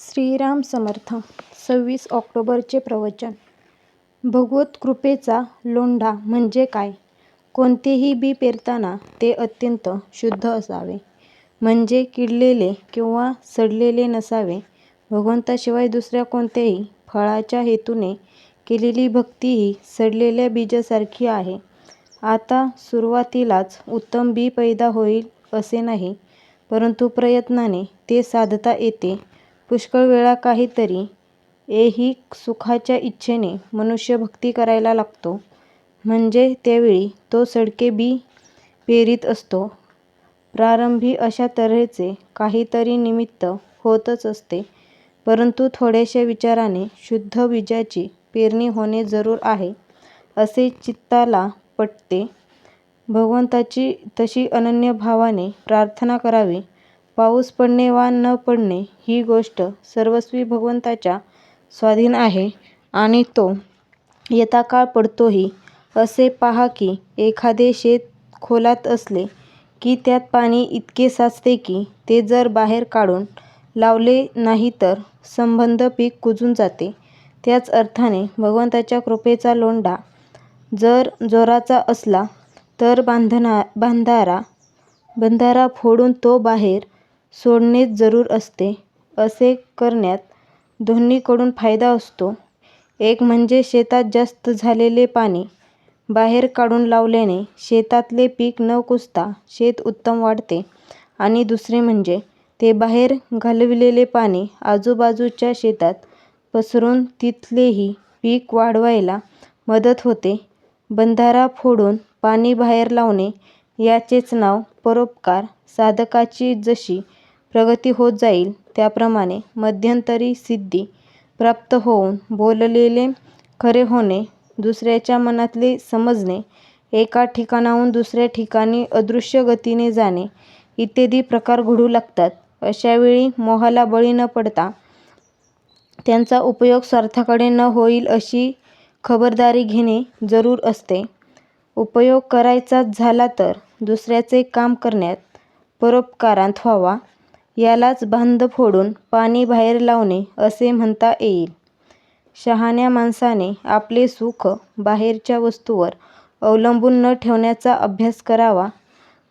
श्रीराम समर्थ. 26 ऑक्टोबरचे प्रवचन. भगवत कृपेचा लोंढा म्हणजे काय? कोणतेही बी पेरताना ते अत्यंत शुद्ध असावे, म्हणजे किडलेले किंवा सडलेले नसावे. भगवंताशिवाय दुसऱ्या कोणत्याही फळाच्या हेतूने केलेली भक्ती ही सडलेल्या बीजासारखी आहे. आता सुरुवातीलाच उत्तम बी पैदा होईल असे नाही, परंतु प्रयत्नाने ते साधता येते. पुष्कळ वेळा काहीतरी ऐहिक सुखाच्या इच्छेने मनुष्य भक्ती करायला लागतो, म्हणजे त्यावेळी तो सडके बी पेरीत असतो. प्रारंभी अशा तऱ्हेचे काहीतरी निमित्त होतच असते, परंतु थोड्याशा विचाराने शुद्ध बीजाची पेरणी होणे जरूर आहे, असे चित्ताला पटते. भगवंताची तशी अनन्य भावाने प्रार्थना करावी. पाऊस पडणे वा न पडणे ही गोष्ट सर्वस्वी भगवंताच्या स्वाधीन आहे आणि तो यथाकाळ पडतोही. असे पहा की एखादे शेत खोलात असले की त्यात पाणी इतके साचते की ते जर बाहेर काढून लावले नाही तर संबंध पीक कुजून जाते. त्याच अर्थाने भगवंताच्या कृपेचा लोंढा जर जोराचा असला तर बंधारा फोडून तो बाहेर सोडणेच जरूर असते. असे करण्यात दोन्हीकडून फायदा असतो. एक म्हणजे शेतात जास्त झालेले पाणी बाहेर काढून लावल्याने शेतातले पीक न कुजता शेत उत्तम वाढते, आणि दुसरे म्हणजे ते बाहेर घालविलेले पाणी आजूबाजूच्या शेतात पसरून तिथलेही पीक वाढवायला मदत होते. बंधारा फोडून पाणी बाहेर लावणे याचेच नाव परोपकार. साधकाची जशी प्रगती होत जाईल त्याप्रमाणे मध्यंतरी सिद्धी प्राप्त होऊन बोललेले खरे होणे, दुसऱ्याच्या मनातले समजणे, एका ठिकाणाहून दुसऱ्या ठिकाणी अदृश्य गतीने जाणे इत्यादी प्रकार घडू लागतात. अशावेळी मोहाला बळी न पडता त्यांचा उपयोग स्वार्थाकडे न होईल अशी खबरदारी घेणे जरूर असते. उपयोग करायचाच झाला तर दुसऱ्याचे काम करण्यात, परोपकारात व्हावा. यालाच बांध फोडून पाणी बाहेर लावणे असे म्हणता येईल. शहाण्या माणसाने आपले सुख बाहेरच्या वस्तूवर अवलंबून न ठेवण्याचा अभ्यास करावा.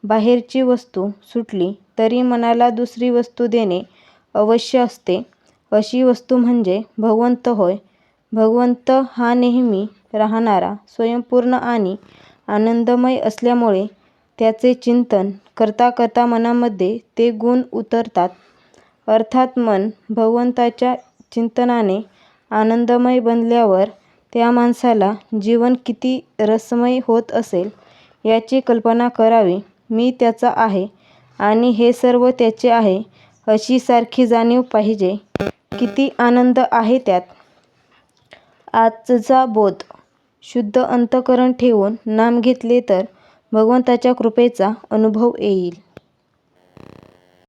बाहेरची वस्तू सुटली तरी मनाला दुसरी वस्तू देणे अवश्य असते. अशी वस्तू म्हणजे भगवंत होय. भगवंत हा नेहमी राहणारा, स्वयंपूर्ण आणि आनंदमय असल्यामुळे त्याचे चिंतन करता करता मनामध्ये ते गुण उतरतात. अर्थात मन भगवंताच्या चिंतनाने आनंदमय बनल्यावर त्या माणसाला जीवन किती रसमय होत असेल याची कल्पना करावी. मी त्याचा आहे आणि हे सर्व त्याचे आहे अशी सारखी जाणीव पाहिजे. किती आनंद आहे त्यात. आजचा बोध. शुद्ध अंतःकरण ठेवून नाम घेतले तर भगवंताच्या कृपेचा अनुभव येईल.